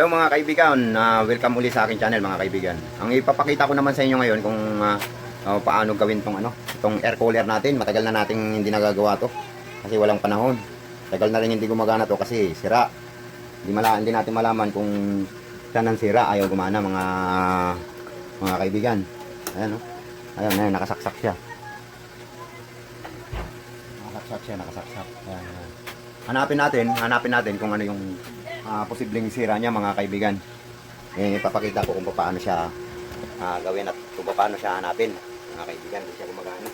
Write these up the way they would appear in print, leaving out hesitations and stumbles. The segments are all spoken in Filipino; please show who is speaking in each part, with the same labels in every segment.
Speaker 1: Hello mga kaibigan, welcome uli sa aking channel mga kaibigan. Ang ipapakita ko naman sa inyo ngayon kung paano gawin tong air cooler natin. Matagal na nating hindi nagagawa to kasi walang panahon. Tagal na rin hindi gumagana to kasi sira. Hindi natin malaman kung saan ang sira, ayaw gumana mga kaibigan. Ayan oh. Ayun, nakasaksak siya. Nakasaksak. Ayan. Hanapin natin kung ano yung posibleng sira niya mga kaibigan. Papakita ko kung paano siya gawin at kung paano siya hanapin mga kaibigan. Hindi siya gumagana.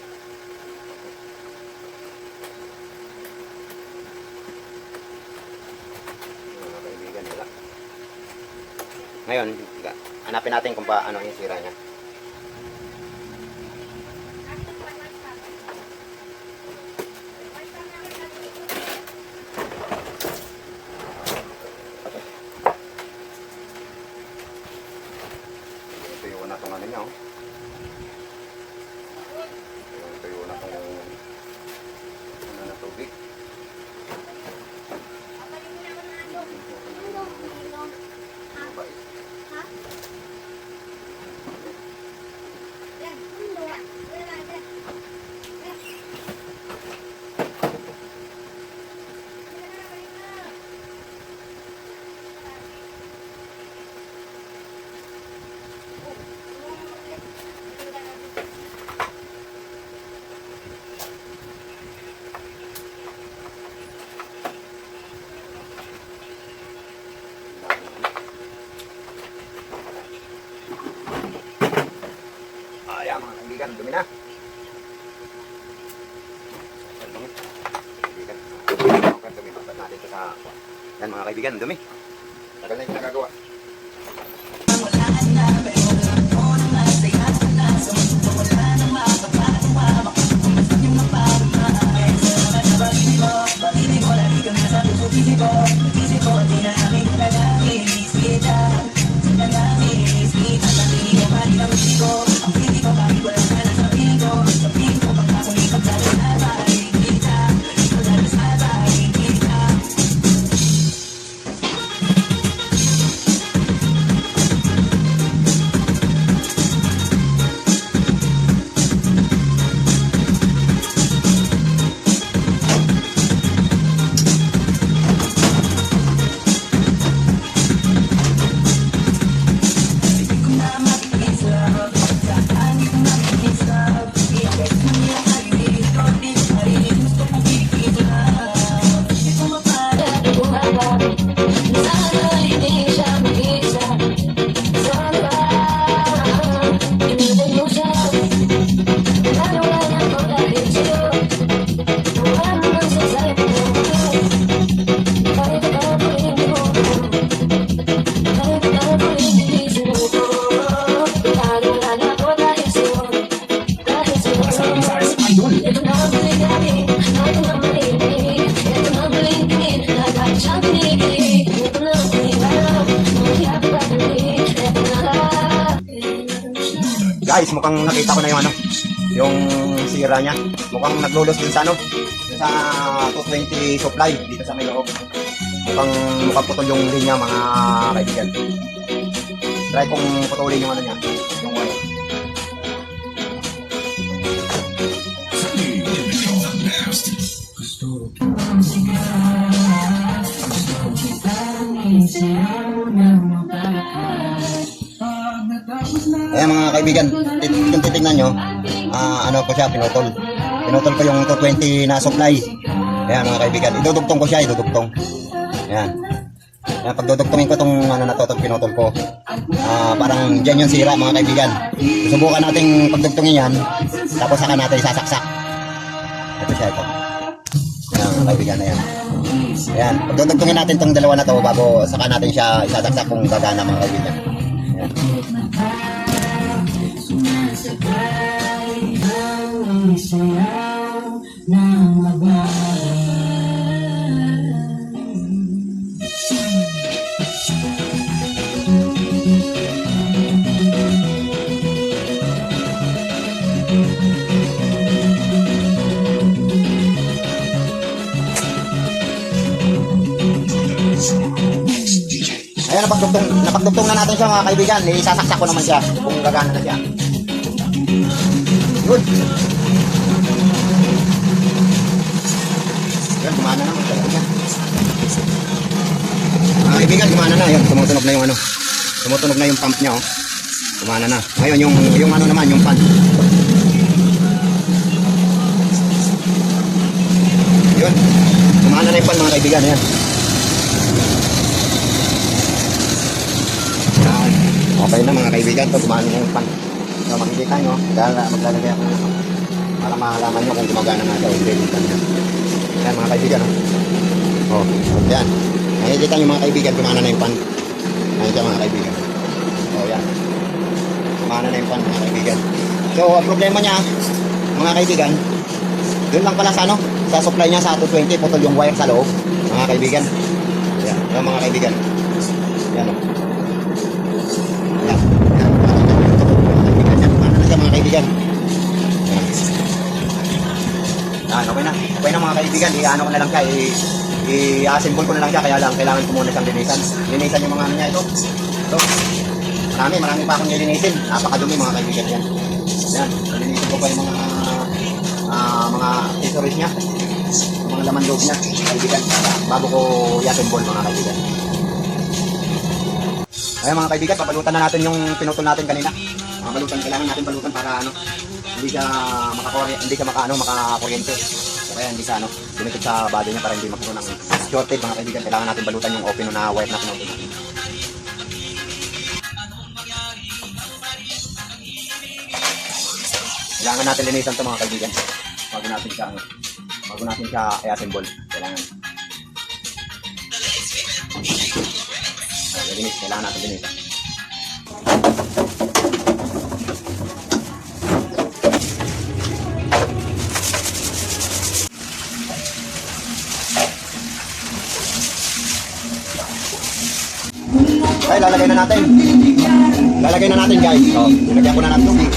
Speaker 1: Mga kaibigan, wala. Ngayon, hanapin natin kung paano yung sira niya. Tuyo na itong ano niya oh. Tuyo na itong ano na tubig. Ayan mga kaibigan, dumi na. Dumi. Bakit natin ito sa... Yan mga kaibigan, dumi. Tagal na yung nagagawa. Guys, mukhang nakita ko na yung sira niya. Mukhang naglulos din sa sa 220 supply dito sa may loob. Mukhang putol yung linya mga kaibigan. Try kong putulin yung niya, yung wire. Ayan mga kaibigan, kung titignan nyo, ano ko siya, pinutol ko yung 220 na supply. Ayan mga kaibigan, idudugtong ko siya, ayan, pagdudugtongin ko itong ano na to, pinutol ko, parang dyan yung sira mga kaibigan. Subukan nating pagdugtongin yan, tapos saka natin isasaksak. Ito siya, ito. Ayan mga kaibigan, ayan, pagdudugtongin natin itong dalawa na to bago saka natin siya isasaksak kung gagana mga kaibigan. Ayan. Ayan na po napagdugtong na natin siya mga kaibigan. Isasaksak ko naman siya kung gagana na siya. Good. Yan, gumana na mga kaibigan. Mga kaibigan, gumana na. Yan, tumutunog na yung ano. Tumutunog na yung pump niya, oh. Gumana na. Ngayon, yung ano naman, yung fan. Yun. Gumana na yung fan mga kaibigan. Yan. Yan. Okay na mga kaibigan. Ito, gumana na yung fan. So, makikita nyo. Maglalagay ako nito para malaman nyo kung gumagana nga daw. Hindi, yung fan niya. Yan mga kaibigan. Oh. Yan. Nakikita nyo mga kaibigan. Gumana na yung fan. Ayan siya mga kaibigan. So, yan. Gumana na yung fan mga kaibigan. So, ang problema niya, mga kaibigan, doon lang pala sa ano, sa supply niya sa 220, putol yung wire sa loob, mga kaibigan. Yan, yan mga kaibigan. Yan o. Yan, yan. Yan, gumana na siya mga kaibigan. Yan. Yan, okay na. Okay na mga kaibigan, i-ano ko na lang siya, i-assemble ko na lang siya, kaya lang, kailangan ko muna siyang linisan. Linisan yung mga ano niya ito. Ito. Marami pa akong nilinisin. Napakadumi mga kaibigan yan. Yan, nilinisin ko pa yung mga accessories niya, mga laman loob niya, kaibigan, bago ko i-assemble mga kaibigan. Kaya mga kaibigan, papalutan na natin yung pinutol natin kanina. Balutan, kailangan natin balutan para ano, hindi siya makakuryente. Kaya hindi siya dumikit sa body niya para hindi magkaroon ng shorted mga kaibigan. Kailangan natin balutan yung open na wire na pinutol natin. Kailangan natin linisan ito mga kaibigan bago natin siya i-assemble. Kailangan natin linisan. Okay, lalagay na natin guys. So, nilagyan ko na natin tubig.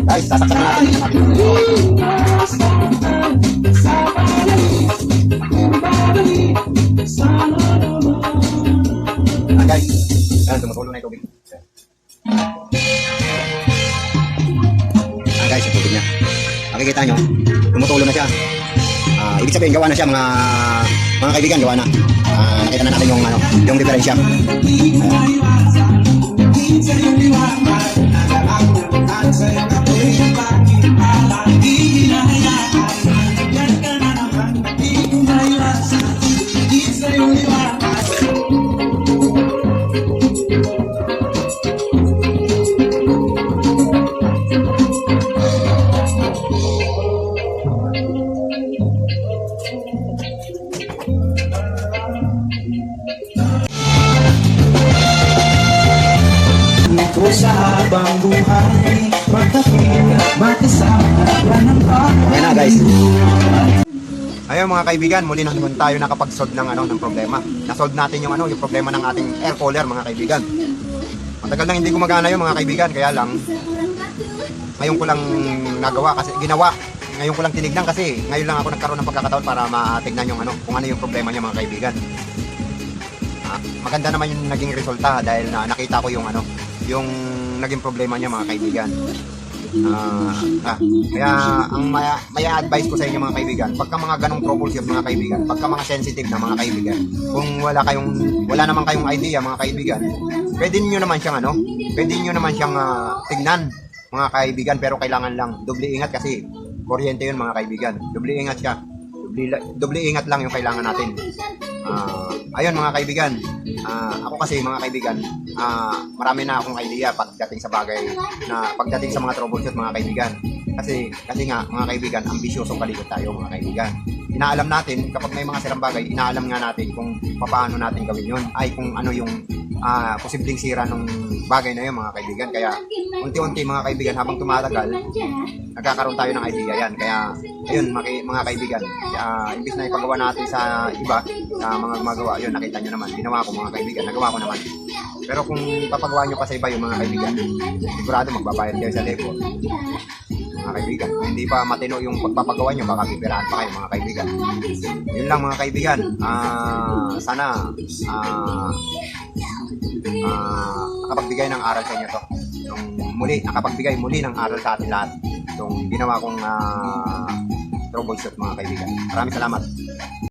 Speaker 1: Guys, sasaksak natin yung natin. Guys, ayan, tumutulo na yung tubig. Guys, yung tubig niya. Makikita nyo, tumutulo na siya. Ibig sabihin, gawa na siya mga kaibigan, gawa na. Nakita na natin yung diferensya.
Speaker 2: Sa habang buhay, magkapit, magkasama,
Speaker 1: okay na guys. Ayun mga kaibigan, muli na naman tayo nakapag-solve ng problema. Na-solve natin yung problema ng ating air cooler mga kaibigan. Matagal nang hindi gumagana yung mga kaibigan, kaya lang ngayon ko lang ginawa. Ngayon ko lang tinignan kasi ngayon lang ako nagkaroon ng pagkakataon para matignan yung kung ano yung problema niya mga kaibigan. Maganda naman yung naging resulta dahil nakita ko yung naging problema niya mga kaibigan. Kaya ang may advice ko sa inyo mga kaibigan, pagka mga ganong troubleshoot mga kaibigan, pagka mga sensitive na mga kaibigan, kung wala naman kayong idea mga kaibigan, pwede niyo naman siyang tingnan mga kaibigan, pero kailangan lang doble ingat kasi kuryente yun mga kaibigan. Doble ingat siya. Doble ingat lang yung kailangan natin. Ayun mga kaibigan, ako kasi mga kaibigan, marami na akong idea pagdating sa bagay na pagdating sa mga troubleshoot mga kaibigan. Kasi nga mga kaibigan, ambisyosong kalikot tayo mga kaibigan. Inaalam natin kapag may mga sirang bagay, inaalam nga natin kung paano natin gawin yun, ay kung ano yung posibleng sira ng bagay na yun mga kaibigan. Kaya unti-unti mga kaibigan, habang tumatagal, nagkakaroon tayo ng idea yan. Kaya ayun mga kaibigan, imbis na ipagawa natin sa iba, sa mga gumagawa, yun nakita nyo naman, ginawa ko mga kaibigan, nagawa ko naman. Pero kung papagawa nyo pa sa iba yung mga kaibigan, sigurado magbabayad kayo sa labor mga kaibigan. Kung hindi pa matino yung pagpapagawa nyo, baka pipirahan pa kayo mga kaibigan. Yun lang mga kaibigan. Sana nakapagbigay ng aral sa inyo to. Nakapagbigay muli ng aral sa atin lahat. Itong ginawa kong troubleshoot mga kaibigan. Maraming salamat.